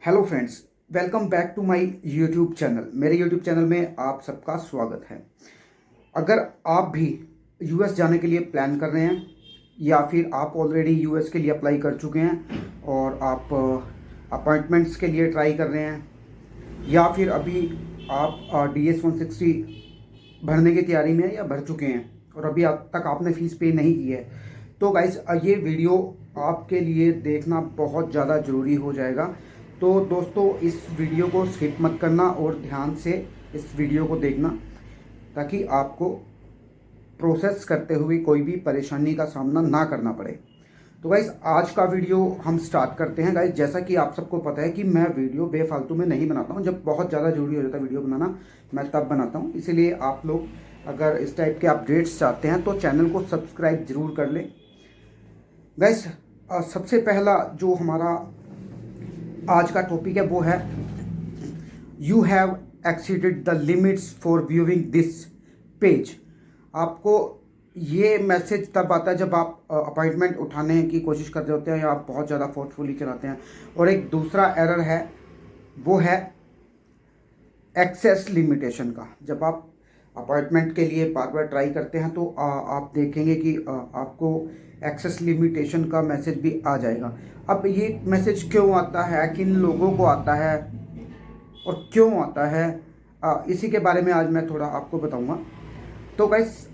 Hello friends, welcome back to my YouTube channel. मेरे YouTube channel में आप सबका स्वागत है। अगर आप भी यूएस जाने के लिए प्लान कर रहे हैं या फिर आप ऑलरेडी यूएस के लिए अप्लाई कर चुके हैं और आप अपॉइंटमेंट्स के लिए ट्राई कर रहे हैं या फिर अभी आप DS 160 भरने की तैयारी में हैं या भर चुके हैं और अभी अब तक आपने फ़ीस पे नहीं की है, तो गाइस ये वीडियो आपके लिए देखना बहुत ज़्यादा ज़रूरी हो जाएगा। तो दोस्तों, इस वीडियो को स्किप मत करना और ध्यान से इस वीडियो को देखना ताकि आपको प्रोसेस करते हुए कोई भी परेशानी का सामना ना करना पड़े। तो गाइस, आज का वीडियो हम स्टार्ट करते हैं। गाइस, जैसा कि आप सबको पता है कि मैं वीडियो बेफालतू में नहीं बनाता हूं। जब बहुत ज़्यादा ज़रूरी हो जाता है वीडियो बनाना, मैं तब बनाता हूं। इसीलिए आप लोग अगर इस टाइप के अपडेट्स चाहते हैं तो चैनल को सब्सक्राइब ज़रूर कर लें। गाइस, सबसे पहला जो हमारा आज का टॉपिक है वो है you have exceeded the limits for viewing this page. आपको ये मैसेज तब आता है जब आप अपॉइंटमेंट उठाने की कोशिश कर रहे होते हैं या आप बहुत ज़्यादा फोर्सफुली चलाते हैं। और एक दूसरा एरर है, वो है एक्सेस लिमिटेशन का। जब आप अपॉइंटमेंट के लिए बार बार ट्राई करते हैं तो आप देखेंगे कि आपको एक्सेस लिमिटेशन का मैसेज भी आ जाएगा। अब ये मैसेज क्यों आता है, किन लोगों को आता है और क्यों आता है, इसी के बारे में आज मैं थोड़ा आपको बताऊंगा। तो गाइस,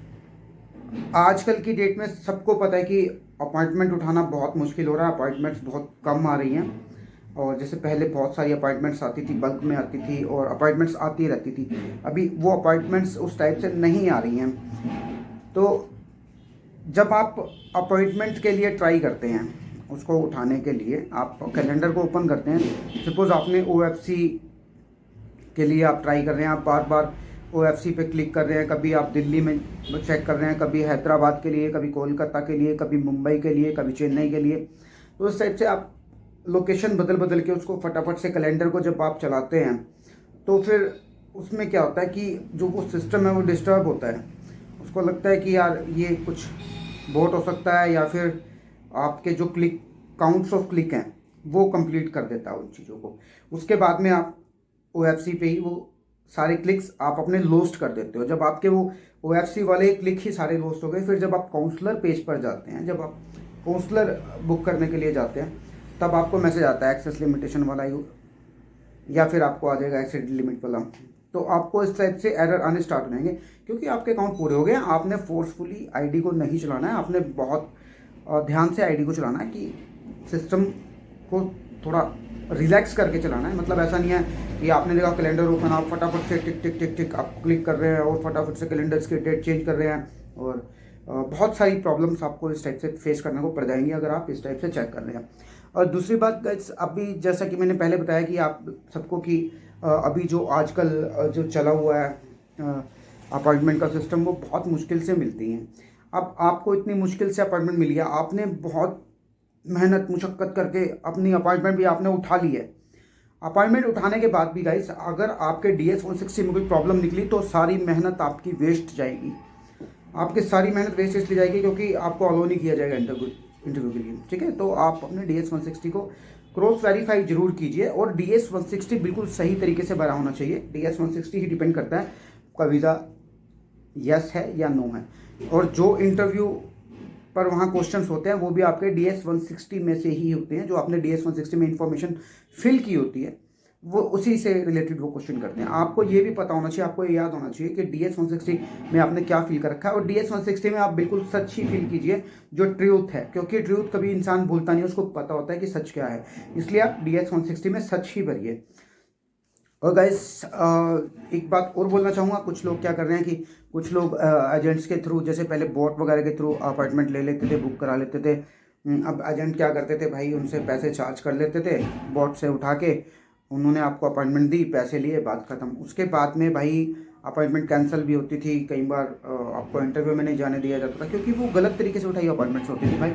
आजकल की डेट में सबको पता है कि अपॉइंटमेंट उठाना बहुत मुश्किल हो रहा है। अपॉइंटमेंट्स बहुत कम आ रही हैं और जैसे पहले बहुत सारी अपॉइंटमेंट्स आती थी, बल्क में आती थी और अपॉइंटमेंट्स आती रहती थी। अभी वो अपॉइंटमेंट्स उस टाइप से नहीं आ रही हैं। तो जब आप अपॉइंटमेंट के लिए ट्राई करते हैं, उसको उठाने के लिए आप कैलेंडर को ओपन करते हैं। सपोज़ आपने OFC के लिए आप ट्राई कर रहे हैं, आप बार बार OFC पे क्लिक कर रहे हैं। कभी आप दिल्ली में चेक कर रहे हैं, कभी हैदराबाद के लिए, कभी कोलकाता के लिए, कभी मुंबई के लिए, कभी चेन्नई के लिए। तो उस टाइप से आप लोकेशन बदल बदल के उसको फटाफट से कैलेंडर को जब आप चलाते हैं तो फिर उसमें क्या होता है कि जो वो सिस्टम है वो डिस्टर्ब होता है। उसको लगता है कि यार ये कुछ बोट हो सकता है या फिर आपके जो क्लिक काउंट्स ऑफ क्लिक हैं वो कंप्लीट कर देता है उन चीज़ों को। उसके बाद में आप OFC पे ही वो सारे क्लिक्स आप अपने लोस्ट कर देते हो। जब आपके वो OFC वाले क्लिक ही सारे लोस्ट हो गए, फिर जब आप काउंसलर पेज पर जाते हैं, जब आप काउंसलर बुक करने के लिए जाते हैं, तब आपको मैसेज आता है एक्सेस लिमिटेशन वाला या फिर आपको आ जाएगा एक्सेस लिमिट वाला। तो आपको इस टाइप से एरर आने स्टार्ट हो जाएंगे क्योंकि आपके अकाउंट पूरे हो गए। आपने फोर्सफुली आईडी को नहीं चलाना है, आपने बहुत ध्यान से आईडी को चलाना है कि सिस्टम को थोड़ा रिलैक्स करके चलाना है। मतलब ऐसा नहीं है कि आपने देखा कैलेंडर ओपन, आप फटाफट से टिक टिक टिक टिक आप क्लिक कर रहे हैं और फटाफट से कैलेंडर्स की डेट चेंज कर रहे हैं और बहुत सारी प्रॉब्लम्स आपको इस टाइप से फेस करने को पड़ जाएंगी अगर आप इस टाइप से चेक कर रहे हैं। और दूसरी बात गाइस, अभी जैसा कि मैंने पहले बताया कि आप सबको कि अभी जो आजकल जो चला हुआ है अपॉइंटमेंट का सिस्टम, वो बहुत मुश्किल से मिलती हैं। अब आपको इतनी मुश्किल से अपॉइंटमेंट मिली है, आपने बहुत मेहनत मुशक्क़त करके अपनी अपॉइंटमेंट भी आपने उठा ली है। अपॉइंटमेंट उठाने के बाद भी गाइस, अगर आपके DS 160 में कोई प्रॉब्लम निकली तो सारी मेहनत आपकी वेस्ट जाएगी। आपकी सारी मेहनत वेस्ट इसलिए जाएगी क्योंकि आपको अलो नहीं किया जाएगा इंटरव्यू के लिए। ठीक है, तो आप अपने DS 160 को क्रॉस वेरीफाई जरूर कीजिए और DS 160 बिल्कुल सही तरीके से भरा होना चाहिए। DS 160 ही डिपेंड करता है आपका वीज़ा यस है या नो है। और जो इंटरव्यू पर वहाँ क्वेश्चंस होते हैं वो भी आपके DS 160 में से ही होते हैं। जो आपने DS 160 में इंफॉर्मेशन फिल की होती है वो उसी से रिलेटेड वो क्वेश्चन करते हैं। आपको ये भी पता होना चाहिए, आपको ये याद होना चाहिए कि DS 160 में आपने क्या फिल कर रखा है। और DS 160 में आप बिल्कुल सच ही फिल कीजिए जो ट्रूथ है, क्योंकि ट्रूथ कभी इंसान भूलता नहीं, उसको पता होता है कि सच क्या है। इसलिए आप DS 160 में सच ही भरिए। और गाइस, एक बात और बोलना चाहूँगा, कुछ लोग क्या कर रहे हैं कि कुछ लोग एजेंट्स के थ्रू, जैसे पहले बोट वगैरह के थ्रू अपॉइंटमेंट ले लेते थे, बुक करा लेते थे। अब एजेंट क्या करते थे भाई, उनसे पैसे चार्ज कर लेते थे, बोट से उठा के उन्होंने आपको अपॉइंटमेंट दी, पैसे लिए, बात ख़त्म। उसके बाद में भाई अपॉइंटमेंट कैंसिल भी होती थी कई बार, आपको इंटरव्यू में नहीं जाने दिया जाता था क्योंकि वो गलत तरीके से उठाई अपॉइंटमेंट्स होती थी। भाई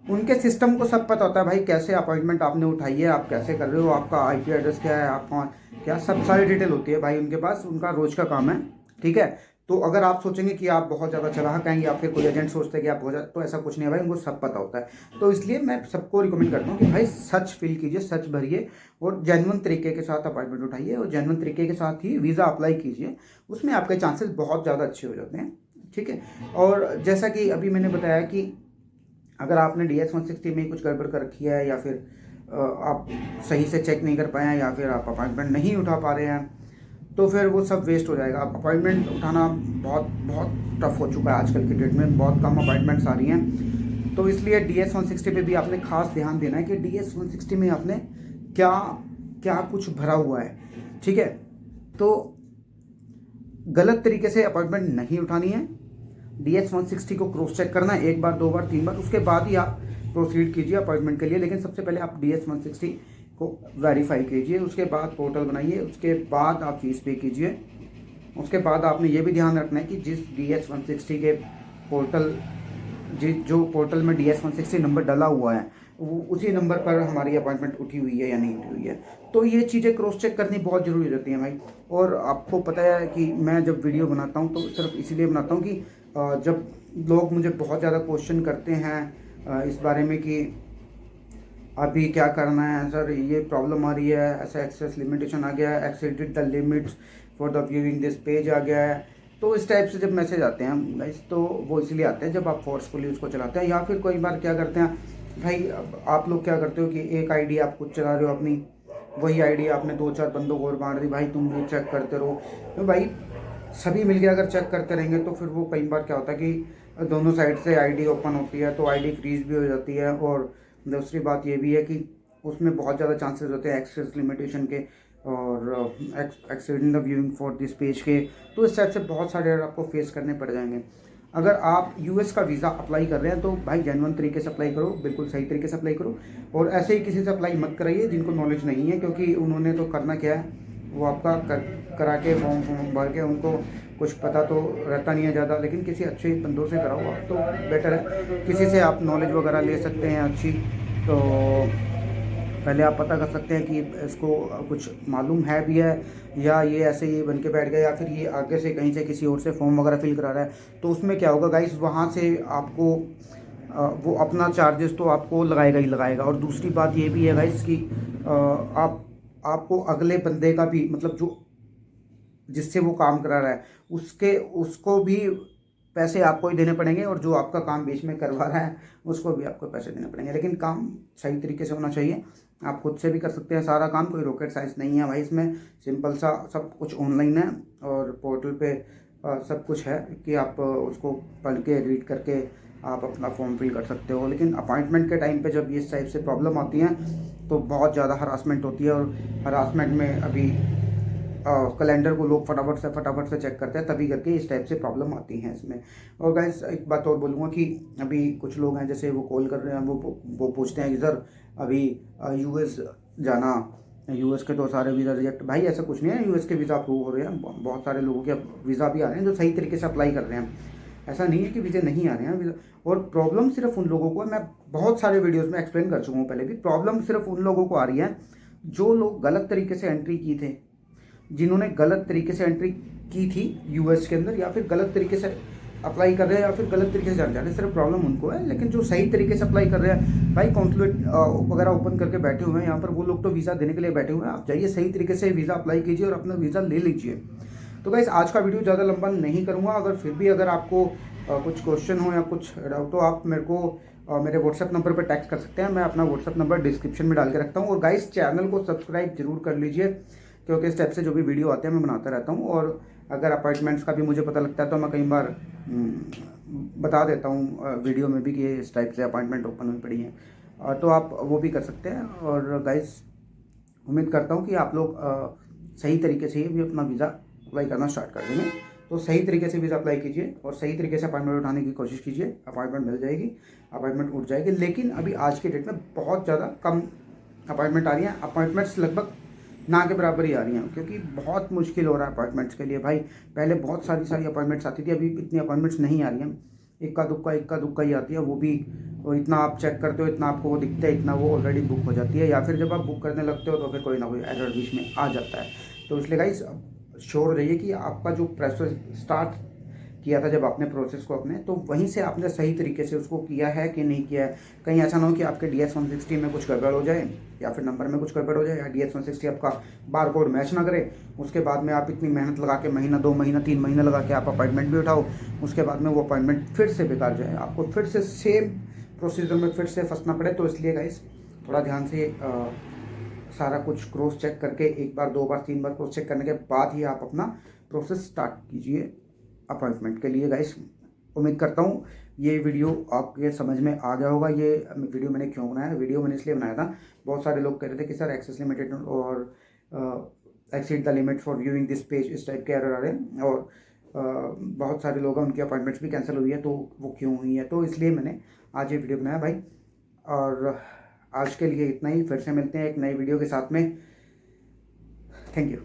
उनके सिस्टम को सब पता होता है भाई कैसे अपॉइंटमेंट आपने उठाई है, आप कैसे कर रहे हो, आपका IP एड्रेस क्या है, आप कौन क्या, सब सारी डिटेल होती है भाई उनके पास, उनका रोज का काम है। ठीक है, तो अगर आप सोचेंगे कि आप बहुत ज़्यादा चालाक हैं या फिर कोई एजेंट सोचते हैं कि आप बहुत ज़्यादा, तो ऐसा कुछ नहीं है भाई, उनको सब पता होता है। तो इसलिए मैं सबको रिकमेंड करता हूँ कि भाई सच फील कीजिए, सच भरिए और जेन्युइन तरीके के साथ अपॉइंटमेंट उठाइए और जेन्युइन तरीके के साथ ही वीज़ा अप्लाई कीजिए, उसमें आपके चांसेस बहुत ज़्यादा अच्छे हो जाते हैं। ठीक है। और जैसा कि अभी मैंने बताया कि अगर आपने DS-160 में कुछ गड़बड़ कर रखी है या फिर आप सही से चेक नहीं कर पाए हैं या फिर आप अपॉइंटमेंट नहीं उठा पा रहे हैं, तो फिर वो सब वेस्ट हो जाएगा। अपॉइंटमेंट उठाना बहुत बहुत टफ हो चुका है आजकल की डेट में, बहुत कम अपॉइंटमेंट्स आ रही हैं। तो इसलिए DS-160 पे भी आपने खास ध्यान देना है कि DS-160 में आपने क्या क्या कुछ भरा हुआ है। ठीक है। तो गलत तरीके से अपॉइंटमेंट नहीं उठानी है, DS-160 को क्रॉस चेक करना है 1 बार 2 बार 3 बार, उसके बाद ही आप प्रोसीड कीजिए अपॉइंटमेंट के लिए। लेकिन सबसे पहले आप DS-160 को वेरीफाई कीजिए, उसके बाद पोर्टल बनाइए, उसके बाद आप फीस पे कीजिए। उसके बाद आपने ये भी ध्यान रखना है कि जिस DS-160 के पोर्टल जो पोर्टल में DS-160 नंबर डला हुआ है वो उसी नंबर पर हमारी अपॉइंटमेंट उठी हुई है या नहीं उठी हुई है। तो ये चीज़ें क्रॉस चेक करनी बहुत ज़रूरी हो जाती हैं भाई। और आपको पता है कि मैं जब वीडियो बनाता हूँ तो सिर्फ इसीलिए बनाता हूँ कि जब लोग मुझे बहुत ज़्यादा क्वेश्चन करते हैं इस बारे में कि अभी क्या करना है सर, ये प्रॉब्लम आ रही है, ऐसा एक्सेस लिमिटेशन आ गया है, exceeded the limits for the viewing this page आ गया है। तो इस टाइप से जब मैसेज आते हैं गाइस, तो वो इसलिए आते हैं जब आप फोर्सफुली उसको चलाते हैं, या फिर कोई बार क्या करते हैं भाई, आप लोग क्या करते हो कि एक आईडी आप खुद चला रहे हो अपनी, वही आईडी आपने 2-4 बंदों को और बांट दी, भाई तुम भी चेक करते रहो। तो भाई सभी मिलके अगर चेक करते रहेंगे तो फिर वो कई बार क्या होता है कि दोनों साइड से आईडी ओपन होती है, तो आईडी फ्रीज भी हो जाती है। और दूसरी बात ये भी है कि उसमें बहुत ज़्यादा चांसेस होते हैं एक्सेस लिमिटेशन के और exceeding the viewing for this page के। तो इस टाइप से बहुत सारे आपको फेस करने पड़ जाएंगे। अगर आप US का वीज़ा अप्लाई कर रहे हैं तो भाई जेन्युइन तरीके से अप्लाई करो, बिल्कुल सही तरीके से अप्लाई करो। और ऐसे ही किसी से अप्लाई मत कराइए जिनको नॉलेज नहीं है, क्योंकि उन्होंने तो करना क्या है, वो आपका करा के फॉर्म भर के, उनको कुछ पता तो रहता नहीं है ज़्यादा। लेकिन किसी अच्छे बंदों से कराओ आप तो बेटर है, किसी से आप नॉलेज वगैरह ले सकते हैं अच्छी। तो पहले आप पता कर सकते हैं कि इसको कुछ मालूम है भी है या ये ऐसे ही बन के बैठ गया, या फिर ये आगे से कहीं से किसी और से फॉर्म वगैरह फिल करा रहा है। तो उसमें क्या होगा गाइस, वहाँ से आपको वो अपना चार्जेस तो आपको लगाएगा ही लगाएगा। और दूसरी बात ये भी है गाइस कि आपको अगले बंदे का भी, मतलब जो जिससे वो काम करा रहा है उसको भी पैसे आपको ही देने पड़ेंगे, और जो आपका काम बीच में करवा रहा है उसको भी आपको पैसे देने पड़ेंगे। लेकिन काम सही तरीके से होना चाहिए। आप खुद से भी कर सकते हैं सारा काम, कोई रॉकेट साइंस नहीं है भाई इसमें, सिंपल सा सब कुछ ऑनलाइन है और पोर्टल पे सब कुछ है कि आप उसको पढ़ के रीड करके आप अपना फॉर्म फिल कर सकते हो। लेकिन अपॉइंटमेंट के टाइम पे जब इस टाइप से प्रॉब्लम आती हैं तो बहुत ज़्यादा हरासमेंट होती है, और हरासमेंट में अभी कैलेंडर को लोग फटाफट से चेक करते हैं, तभी करके इस टाइप से प्रॉब्लम आती हैं इसमें। और गाइस एक बात और बोलूँगा कि अभी कुछ लोग हैं जैसे वो कॉल कर रहे हैं, वो पूछते हैं कि सर अभी US जाना, US के तो सारे वीज़ा रिजेक्ट। भाई ऐसा कुछ नहीं है, US के वीज़ा अप्रूव हो रहे हैं, बहुत सारे लोगों के वीज़ा भी आ रहे हैं जो सही तरीके से अप्लाई कर रहे हैं। ऐसा नहीं है कि वीज़े नहीं आ रहे हैं वीज़ा। और प्रॉब्लम सिर्फ उन लोगों को है, मैं बहुत सारे वीडियोज़ में एक्सप्लेन कर चुका हूँ पहले भी, प्रॉब्लम सिर्फ उन लोगों को आ रही है जो लोग गलत तरीके से एंट्री की थे, जिन्होंने गलत तरीके से एंट्री की थी US के अंदर, या फिर गलत तरीके से अप्लाई कर रहे हैं, या फिर गलत तरीके से जान जा रहे हैं, सिर्फ प्रॉब्लम उनको है। लेकिन जो सही तरीके से अप्लाई कर रहे हैं भाई, कॉन्सुलेट वगैरह ओपन करके बैठे हुए हैं यहाँ पर, वो लोग तो वीज़ा देने के लिए बैठे हुए हैं। आप जाइए सही तरीके से वीज़ा अप्लाई कीजिए और अपना वीज़ा ले लीजिए। तो गाइस आज का वीडियो ज़्यादा लंबा नहीं करूँगा। अगर फिर भी अगर आपको कुछ क्वेश्चन हो या कुछ डाउट, तो आप मेरे को मेरे व्हाट्सएप नंबर पर टैक्स कर सकते हैं। मैं अपना व्हाट्सएप नंबर डिस्क्रिप्शन में डाल के रखता हूँ। और गाइस चैनल को सब्सक्राइब जरूर कर लीजिए, क्योंकि इस टाइप से जो भी वीडियो आते हैं मैं बनाता रहता हूँ। और अगर अपॉइंटमेंट्स का भी मुझे पता लगता है तो मैं कई बार बता देता हूँ वीडियो में भी कि इस टाइप से अपॉइंटमेंट ओपन हुई पड़ी हैं, तो आप वो भी कर सकते हैं। और गाइस उम्मीद करता हूँ कि आप लोग सही तरीके से भी अपना वीज़ा अप्लाई करना स्टार्ट कर देंगे। तो सही तरीके से वीज़ा अप्लाई कीजिए और सही तरीके से अपॉइंटमेंट उठाने की कोशिश कीजिए। अपॉइंटमेंट मिल जाएगी, अपॉइंटमेंट उठ जाएगी। लेकिन अभी आज के डेट में बहुत ज़्यादा कम अपॉइंटमेंट आ रही हैं, अपॉइंटमेंट्स लगभग ना के बराबर ही आ रही हैं, क्योंकि बहुत मुश्किल हो रहा है अपॉइंटमेंट्स के लिए भाई। पहले बहुत सारी अपॉइंटमेंट्स आती थी, अभी इतनी अपॉइंटमेंट्स नहीं आ रही हैं, इक्का दुक्का ही आती है। वो भी इतना आप चेक करते हो, इतना आपको वो दिखता है, इतना वो ऑलरेडी बुक हो जाती है, या फिर जब आप बुक करने लगते हो तो फिर कोई ना कोई एरर बीच में आ जाता है। तो इसलिए गाइस श्योर रहिए कि आपका जो प्रोसेस स्टार्ट किया था जब आपने प्रोसेस को अपने, तो वहीं से आपने सही तरीके से उसको किया है कि नहीं किया है। कहीं ऐसा ना हो कि आपके DS-160 में कुछ गड़बड़ हो जाए या फिर नंबर में कुछ गड़बड़ हो जाए या DS-160 आपका बार कोड मैच ना करे, उसके बाद में आप इतनी मेहनत लगा के महीना 2 महीना 3 महीने लगा के आप अपॉइंटमेंट भी उठाओ, उसके बाद में वो अपॉइंटमेंट फिर से बेकार जाए, आपको फिर से सेम प्रोसीजर में फिर से फंसना पड़े। तो इसलिए गाइस थोड़ा ध्यान से सारा कुछ क्रॉस चेक करके एक बार 2 बार 3 बार क्रॉस चेक करने के बाद ही आप अपना प्रोसेस स्टार्ट कीजिए अपॉइंटमेंट के लिए गाइस। उम्मीद करता हूँ ये वीडियो आपके समझ में आ गया होगा। ये वीडियो मैंने क्यों बनाया, वीडियो मैंने इसलिए बनाया था, बहुत सारे लोग कह रहे थे कि सर एक्सेस लिमिटेड और exceed the limit for viewing this page, इस टाइप के एरर आ रहे हैं, और बहुत सारे लोग हैं उनकी अपॉइंटमेंट्स भी कैंसिल हुई है, तो वो क्यों हुई है, तो इसलिए मैंने आज ये वीडियो बनाया भाई। और आज के लिए इतना ही, फिर से मिलते हैं एक नई वीडियो के साथ में। Thank you.